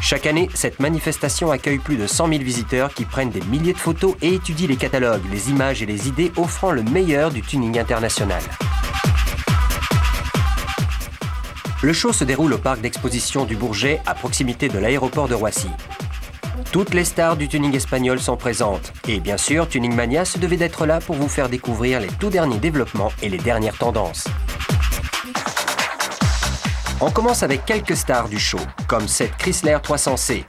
Chaque année, cette manifestation accueille plus de 100 000 visiteurs qui prennent des milliers de photos et étudient les catalogues, les images et les idées offrant le meilleur du tuning international. Le show se déroule au parc d'exposition du Bourget, à proximité de l'aéroport de Roissy. Toutes les stars du tuning espagnol sont présentes. Et bien sûr, Tuning Mania se devait d'être là pour vous faire découvrir les tout derniers développements et les dernières tendances. On commence avec quelques stars du show, comme cette Chrysler 300C.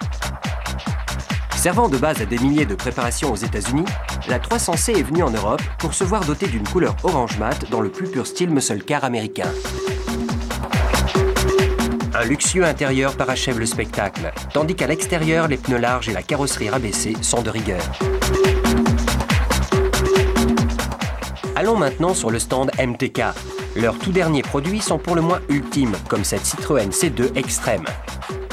Servant de base à des milliers de préparations aux États-Unis, la 300C est venue en Europe pour se voir dotée d'une couleur orange mat dans le plus pur style muscle car américain. Un luxueux intérieur parachève le spectacle, tandis qu'à l'extérieur, les pneus larges et la carrosserie rabaissée sont de rigueur. Allons maintenant sur le stand MTK. Leurs tout derniers produits sont pour le moins ultimes, comme cette Citroën C2 Extrême.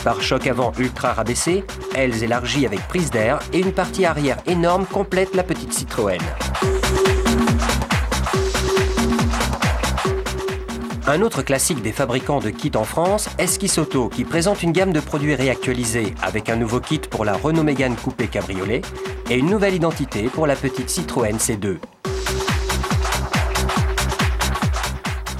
Pare-choc avant ultra rabaissé, ailes élargies avec prise d'air et une partie arrière énorme complète la petite Citroën. Un autre classique des fabricants de kits en France, Esquisse Auto, qui présente une gamme de produits réactualisés avec un nouveau kit pour la Renault Mégane Coupé Cabriolet et une nouvelle identité pour la petite Citroën C2.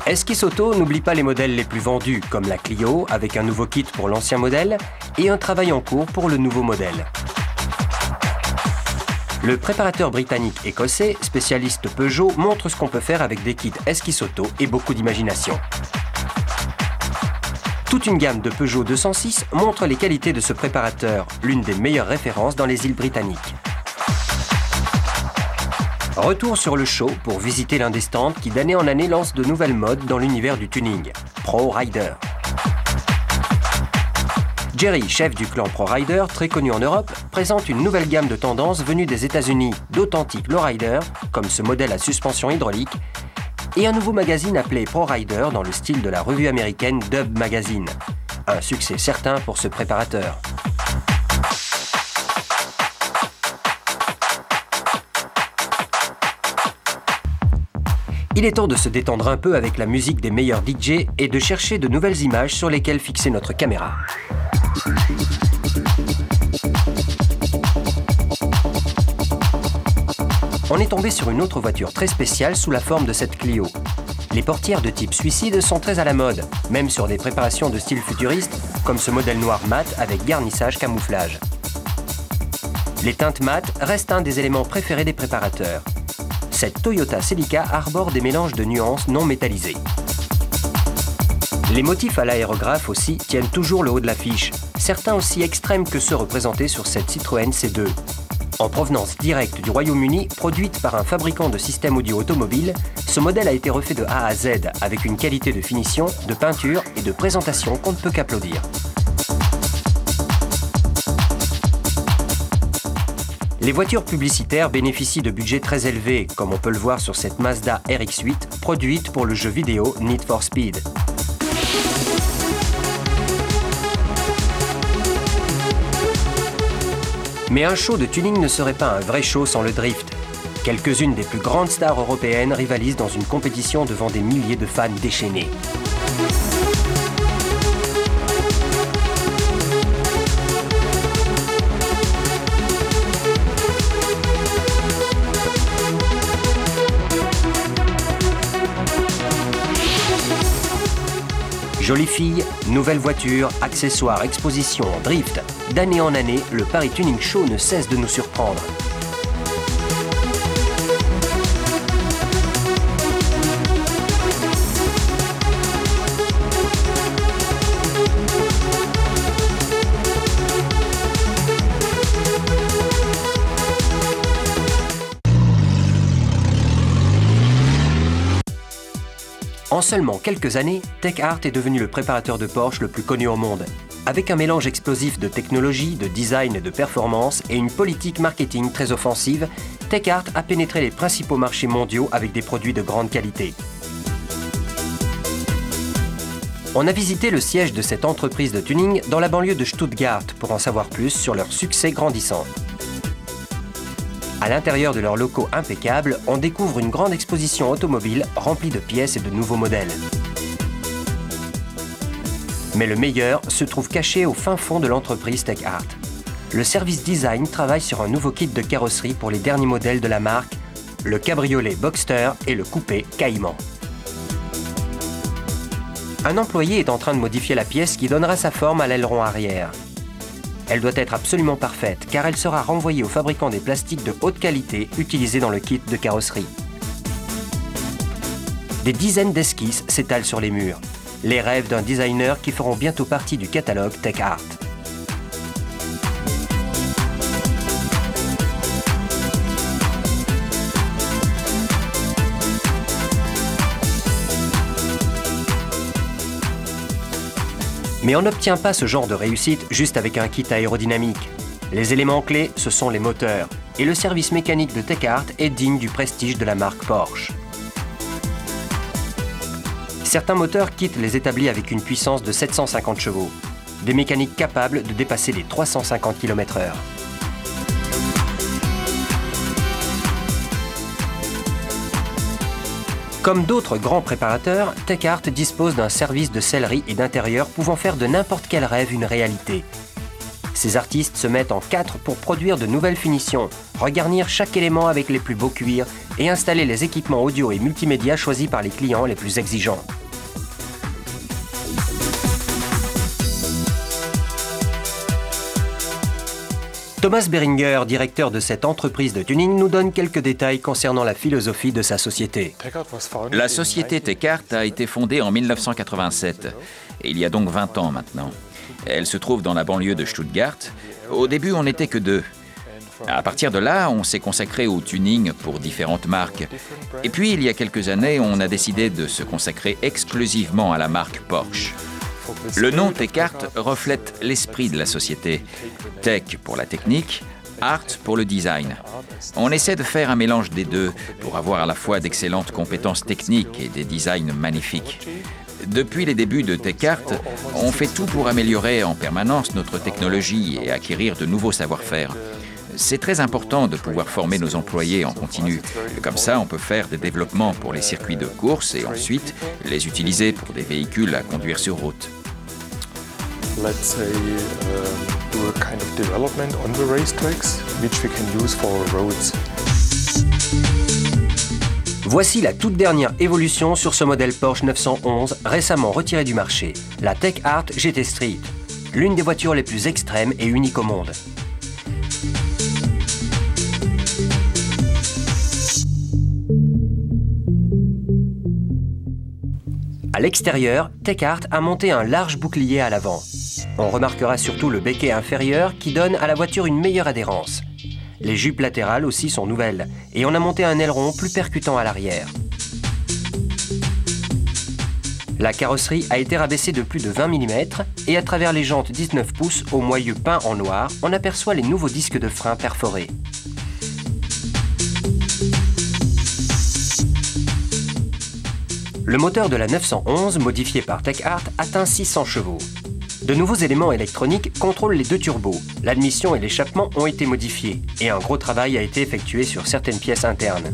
Esquisse Auto n'oublie pas les modèles les plus vendus, comme la Clio, avec un nouveau kit pour l'ancien modèle et un travail en cours pour le nouveau modèle. Le préparateur britannique-écossais, spécialiste Peugeot, montre ce qu'on peut faire avec des kits Esquisse Auto et beaucoup d'imagination. Toute une gamme de Peugeot 206 montre les qualités de ce préparateur, l'une des meilleures références dans les îles britanniques. Retour sur le show pour visiter l'un des stands qui d'année en année lance de nouvelles modes dans l'univers du tuning, Pro Rider. Jerry, chef du clan Pro Rider, très connu en Europe, présente une nouvelle gamme de tendances venues des États-Unis, d'authentiques lowrider, comme ce modèle à suspension hydraulique, et un nouveau magazine appelé Pro Rider dans le style de la revue américaine Dub Magazine. Un succès certain pour ce préparateur. Il est temps de se détendre un peu avec la musique des meilleurs DJ et de chercher de nouvelles images sur lesquelles fixer notre caméra. On est tombé sur une autre voiture très spéciale sous la forme de cette Clio. Les portières de type suicide sont très à la mode, même sur des préparations de style futuriste, comme ce modèle noir mat avec garnissage camouflage. Les teintes mat restent un des éléments préférés des préparateurs. Cette Toyota Celica arbore des mélanges de nuances non métallisées. Les motifs à l'aérographe aussi tiennent toujours le haut de l'affiche, certains aussi extrêmes que ceux représentés sur cette Citroën C2. En provenance directe du Royaume-Uni, produite par un fabricant de systèmes audio automobiles, ce modèle a été refait de A à Z avec une qualité de finition, de peinture et de présentation qu'on ne peut qu'applaudir. Les voitures publicitaires bénéficient de budgets très élevés, comme on peut le voir sur cette Mazda RX-8, produite pour le jeu vidéo Need for Speed. Mais un show de tuning ne serait pas un vrai show sans le drift. Quelques-unes des plus grandes stars européennes rivalisent dans une compétition devant des milliers de fans déchaînés. Jolies filles, nouvelles voitures, accessoires, expositions, drift. D'année en année, le Paris Tuning Show ne cesse de nous surprendre. En seulement quelques années, TechArt est devenu le préparateur de Porsche le plus connu au monde. Avec un mélange explosif de technologie, de design et de performance et une politique marketing très offensive, TechArt a pénétré les principaux marchés mondiaux avec des produits de grande qualité. On a visité le siège de cette entreprise de tuning dans la banlieue de Stuttgart pour en savoir plus sur leur succès grandissant. À l'intérieur de leurs locaux impeccables, on découvre une grande exposition automobile remplie de pièces et de nouveaux modèles. Mais le meilleur se trouve caché au fin fond de l'entreprise TechArt. Le service design travaille sur un nouveau kit de carrosserie pour les derniers modèles de la marque, le cabriolet Boxster et le coupé Caïman. Un employé est en train de modifier la pièce qui donnera sa forme à l'aileron arrière. Elle doit être absolument parfaite car elle sera renvoyée au fabricant des plastiques de haute qualité utilisés dans le kit de carrosserie. Des dizaines d'esquisses s'étalent sur les murs. Les rêves d'un designer qui feront bientôt partie du catalogue TechArt. Mais on n'obtient pas ce genre de réussite juste avec un kit aérodynamique. Les éléments clés, ce sont les moteurs. Et le service mécanique de TechArt est digne du prestige de la marque Porsche. Certains moteurs quittent les établis avec une puissance de 750 chevaux. Des mécaniques capables de dépasser les 350 km/h. Comme d'autres grands préparateurs, TechArt dispose d'un service de sellerie et d'intérieur pouvant faire de n'importe quel rêve une réalité. Ces artistes se mettent en quatre pour produire de nouvelles finitions, regarnir chaque élément avec les plus beaux cuirs et installer les équipements audio et multimédia choisis par les clients les plus exigeants. Thomas Beringer, directeur de cette entreprise de tuning, nous donne quelques détails concernant la philosophie de sa société. La société TechArt a été fondée en 1987, et il y a donc 20 ans maintenant. Elle se trouve dans la banlieue de Stuttgart. Au début, on n'était que deux. À partir de là, on s'est consacré au tuning pour différentes marques. Et puis, il y a quelques années, on a décidé de se consacrer exclusivement à la marque Porsche. Le nom TechArt reflète l'esprit de la société. Tech pour la technique, Art pour le design. On essaie de faire un mélange des deux pour avoir à la fois d'excellentes compétences techniques et des designs magnifiques. Depuis les débuts de TechArt, on fait tout pour améliorer en permanence notre technologie et acquérir de nouveaux savoir-faire. C'est très important de pouvoir former nos employés en continu. Comme ça, on peut faire des développements pour les circuits de course et ensuite les utiliser pour des véhicules à conduire sur route. Let's say, do a kind of development on the racetracks, which we can use for roads. Voici la toute dernière évolution sur ce modèle Porsche 911 récemment retiré du marché, la TechArt GT Street, l'une des voitures les plus extrêmes et uniques au monde. À l'extérieur, TechArt a monté un large bouclier à l'avant. On remarquera surtout le becquet inférieur qui donne à la voiture une meilleure adhérence. Les jupes latérales aussi sont nouvelles et on a monté un aileron plus percutant à l'arrière. La carrosserie a été rabaissée de plus de 20 mm et à travers les jantes 19 pouces au moyeu peint en noir, on aperçoit les nouveaux disques de frein perforés. Le moteur de la 911, modifié par TechArt, atteint 600 chevaux. De nouveaux éléments électroniques contrôlent les deux turbos. L'admission et l'échappement ont été modifiés et un gros travail a été effectué sur certaines pièces internes.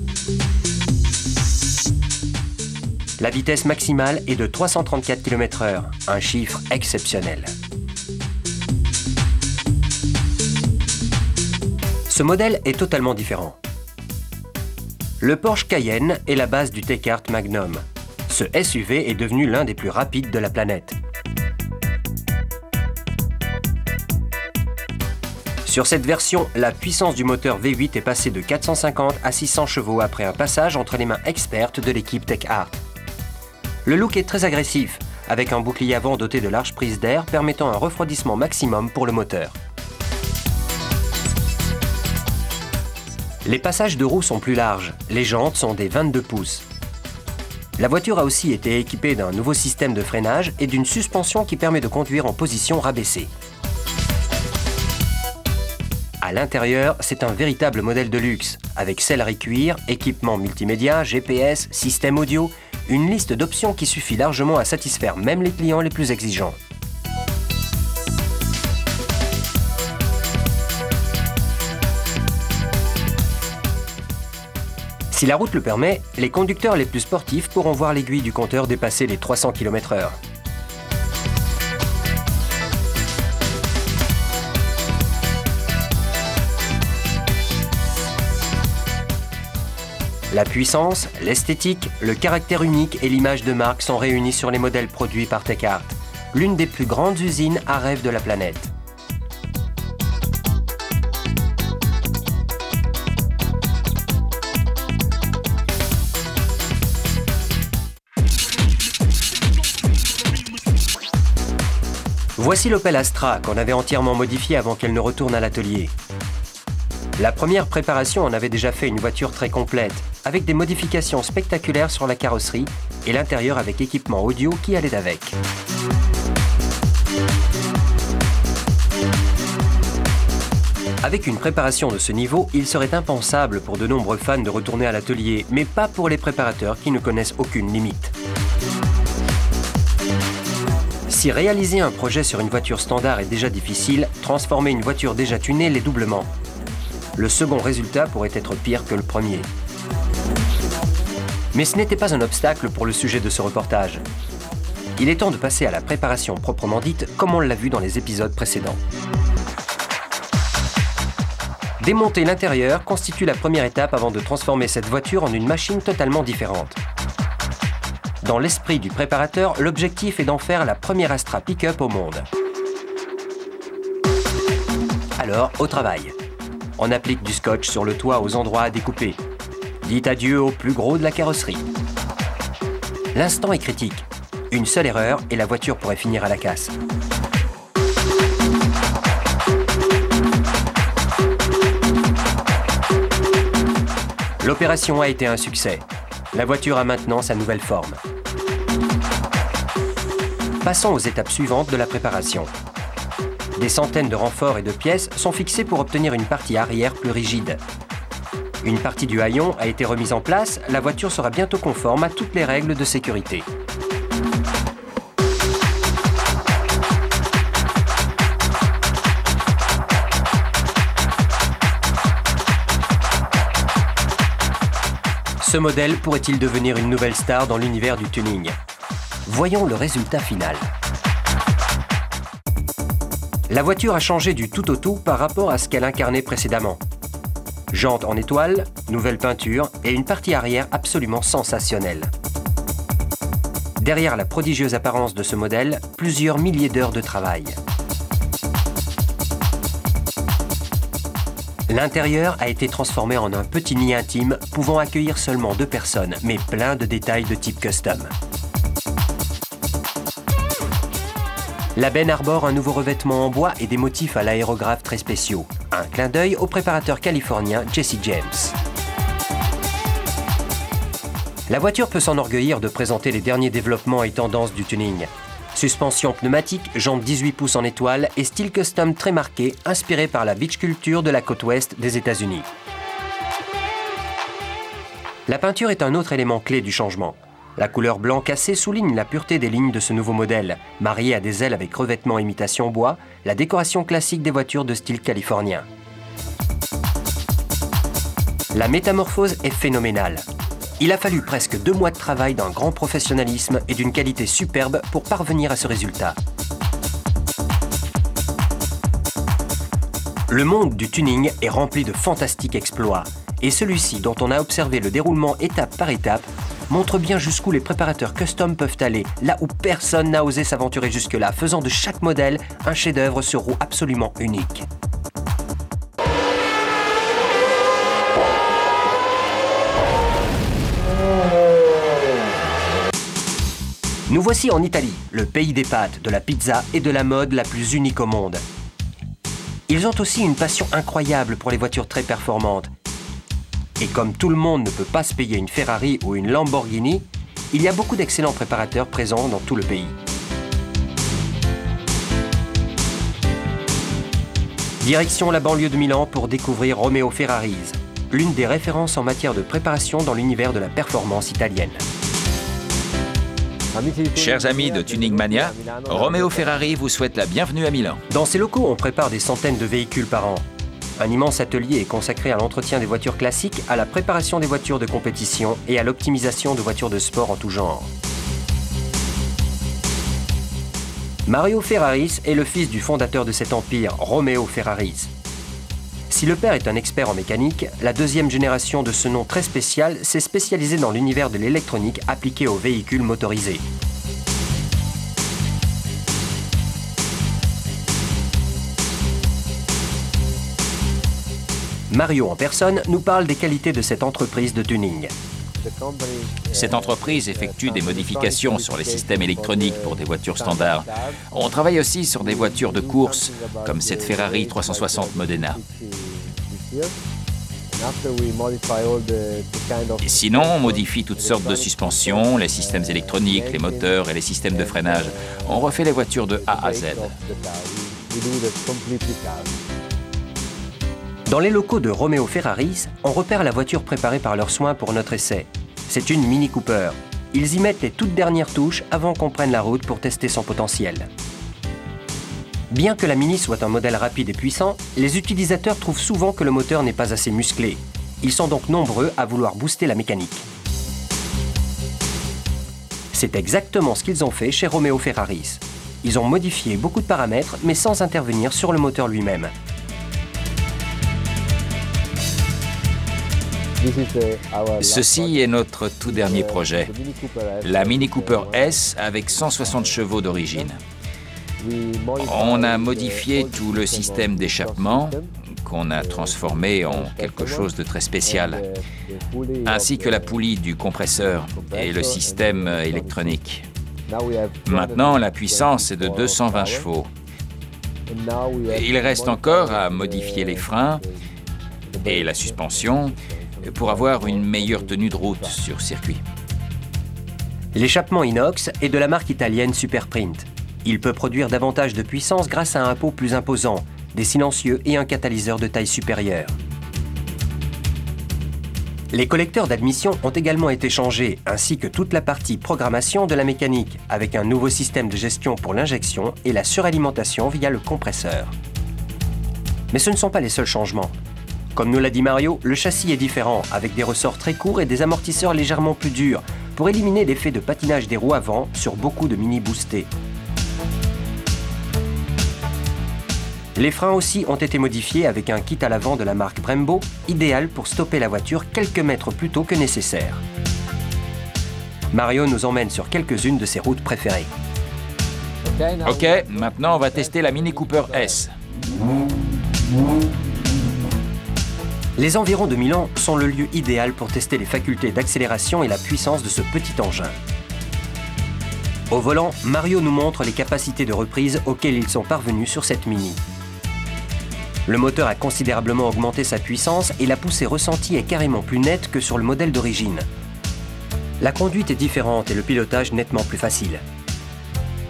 La vitesse maximale est de 334 km/h, un chiffre exceptionnel. Ce modèle est totalement différent. Le Porsche Cayenne est la base du TechArt Magnum. Ce SUV est devenu l'un des plus rapides de la planète. Sur cette version, la puissance du moteur V8 est passée de 450 à 600 chevaux après un passage entre les mains expertes de l'équipe TechArt. Le look est très agressif, avec un bouclier avant doté de larges prises d'air permettant un refroidissement maximum pour le moteur. Les passages de roues sont plus larges, les jantes sont des 22 pouces. La voiture a aussi été équipée d'un nouveau système de freinage et d'une suspension qui permet de conduire en position rabaissée. À l'intérieur, c'est un véritable modèle de luxe, avec sellerie cuir, équipement multimédia, GPS, système audio, une liste d'options qui suffit largement à satisfaire même les clients les plus exigeants. Si la route le permet, les conducteurs les plus sportifs pourront voir l'aiguille du compteur dépasser les 300 km/h. La puissance, l'esthétique, le caractère unique et l'image de marque sont réunis sur les modèles produits par Tech-Art, l'une des plus grandes usines à rêve de la planète. Voici l'Opel Astra qu'on avait entièrement modifiée avant qu'elle ne retourne à l'atelier. La première préparation en avait déjà fait une voiture très complète, avec des modifications spectaculaires sur la carrosserie et l'intérieur avec équipement audio qui allait avec. Avec une préparation de ce niveau, il serait impensable pour de nombreux fans de retourner à l'atelier, mais pas pour les préparateurs qui ne connaissent aucune limite. Si réaliser un projet sur une voiture standard est déjà difficile, transformer une voiture déjà tunée l'est doublement. Le second résultat pourrait être pire que le premier. Mais ce n'était pas un obstacle pour le sujet de ce reportage. Il est temps de passer à la préparation proprement dite, comme on l'a vu dans les épisodes précédents. Démonter l'intérieur constitue la première étape avant de transformer cette voiture en une machine totalement différente. Dans l'esprit du préparateur, l'objectif est d'en faire la première Astra Pick-up au monde. Alors, au travail. On applique du scotch sur le toit aux endroits à découper. Dites adieu au plus gros de la carrosserie. L'instant est critique. Une seule erreur et la voiture pourrait finir à la casse. L'opération a été un succès. La voiture a maintenant sa nouvelle forme. Passons aux étapes suivantes de la préparation. Des centaines de renforts et de pièces sont fixés pour obtenir une partie arrière plus rigide. Une partie du haillon a été remise en place, la voiture sera bientôt conforme à toutes les règles de sécurité. Ce modèle pourrait-il devenir une nouvelle star dans l'univers du tuning? Voyons le résultat final. La voiture a changé du tout au tout par rapport à ce qu'elle incarnait précédemment. Jantes en étoile, nouvelle peinture et une partie arrière absolument sensationnelle. Derrière la prodigieuse apparence de ce modèle, plusieurs milliers d'heures de travail. L'intérieur a été transformé en un petit nid intime pouvant accueillir seulement 2 personnes, mais plein de détails de type custom. La benne arbore un nouveau revêtement en bois et des motifs à l'aérographe très spéciaux. Un clin d'œil au préparateur californien Jesse James. La voiture peut s'enorgueillir de présenter les derniers développements et tendances du tuning. Suspension pneumatique, jantes 18 pouces en étoile et style custom très marqué, inspiré par la beach culture de la côte ouest des États-Unis. La peinture est un autre élément clé du changement. La couleur blanc cassé souligne la pureté des lignes de ce nouveau modèle, marié à des ailes avec revêtement imitation bois, la décoration classique des voitures de style californien. La métamorphose est phénoménale. Il a fallu presque 2 mois de travail d'un grand professionnalisme et d'une qualité superbe pour parvenir à ce résultat. Le monde du tuning est rempli de fantastiques exploits, et celui-ci, dont on a observé le déroulement étape par étape, montre bien jusqu'où les préparateurs custom peuvent aller, là où personne n'a osé s'aventurer jusque-là, faisant de chaque modèle un chef-d'œuvre sur roue absolument unique. Nous voici en Italie, le pays des pâtes, de la pizza et de la mode la plus unique au monde. Ils ont aussi une passion incroyable pour les voitures très performantes. Et comme tout le monde ne peut pas se payer une Ferrari ou une Lamborghini, il y a beaucoup d'excellents préparateurs présents dans tout le pays. Direction la banlieue de Milan pour découvrir Romeo Ferraris, l'une des références en matière de préparation dans l'univers de la performance italienne. Chers amis de Tuning Mania, Romeo Ferrari vous souhaite la bienvenue à Milan. Dans ces locaux, on prépare des centaines de véhicules par an. Un immense atelier est consacré à l'entretien des voitures classiques, à la préparation des voitures de compétition et à l'optimisation de voitures de sport en tout genre. Mario Ferraris est le fils du fondateur de cet empire, Romeo Ferraris. Si le père est un expert en mécanique, la deuxième génération de ce nom très spécial s'est spécialisée dans l'univers de l'électronique appliquée aux véhicules motorisés. Mario en personne nous parle des qualités de cette entreprise de tuning. Cette entreprise effectue des modifications sur les systèmes électroniques pour des voitures standards. On travaille aussi sur des voitures de course, comme cette Ferrari 360 Modena. Et sinon, on modifie toutes sortes de suspensions, les systèmes électroniques, les moteurs et les systèmes de freinage. On refait les voitures de A à Z. Dans les locaux de Romeo Ferraris, on repère la voiture préparée par leurs soins pour notre essai. C'est une Mini Cooper. Ils y mettent les toutes dernières touches avant qu'on prenne la route pour tester son potentiel. Bien que la Mini soit un modèle rapide et puissant, les utilisateurs trouvent souvent que le moteur n'est pas assez musclé. Ils sont donc nombreux à vouloir booster la mécanique. C'est exactement ce qu'ils ont fait chez Romeo Ferraris. Ils ont modifié beaucoup de paramètres, mais sans intervenir sur le moteur lui-même. Ceci est notre tout dernier projet, la Mini Cooper S avec 160 chevaux d'origine. On a modifié tout le système d'échappement, qu'on a transformé en quelque chose de très spécial, ainsi que la poulie du compresseur et le système électronique. Maintenant, la puissance est de 220 chevaux. Il reste encore à modifier les freins et la suspension pour avoir une meilleure tenue de route sur circuit. L'échappement inox est de la marque italienne Superprint. Il peut produire davantage de puissance grâce à un pot plus imposant, des silencieux et un catalyseur de taille supérieure. Les collecteurs d'admission ont également été changés, ainsi que toute la partie programmation de la mécanique, avec un nouveau système de gestion pour l'injection et la suralimentation via le compresseur. Mais ce ne sont pas les seuls changements. Comme nous l'a dit Mario, le châssis est différent, avec des ressorts très courts et des amortisseurs légèrement plus durs, pour éliminer l'effet de patinage des roues avant sur beaucoup de Mini boostés. Les freins aussi ont été modifiés avec un kit à l'avant de la marque Brembo, idéal pour stopper la voiture quelques mètres plus tôt que nécessaire. Mario nous emmène sur quelques-unes de ses routes préférées. Ok, maintenant on va tester la Mini Cooper S. Les environs de Milan sont le lieu idéal pour tester les facultés d'accélération et la puissance de ce petit engin. Au volant, Mario nous montre les capacités de reprise auxquelles ils sont parvenus sur cette Mini. Le moteur a considérablement augmenté sa puissance et la poussée ressentie est carrément plus nette que sur le modèle d'origine. La conduite est différente et le pilotage nettement plus facile.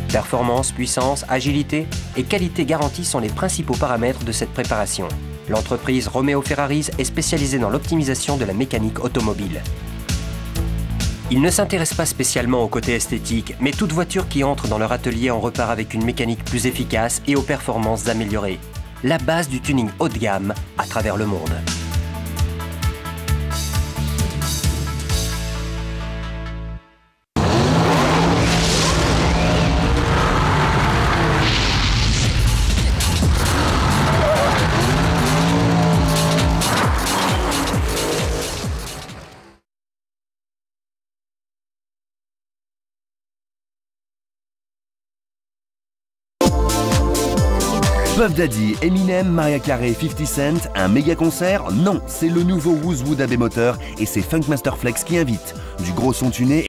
Performance, puissance, agilité et qualité garantie sont les principaux paramètres de cette préparation. L'entreprise Romeo Ferraris est spécialisée dans l'optimisation de la mécanique automobile. Ils ne s'intéressent pas spécialement au côté esthétique, mais toute voiture qui entre dans leur atelier en repart avec une mécanique plus efficace et aux performances améliorées. La base du tuning haut de gamme à travers le monde. Puff Daddy, Eminem, Mariah Carey, 50 Cent, un méga concert? Non, c'est le nouveau Wooz Wood AB Motor et c'est Funkmaster Flex qui invite. Du gros son tuné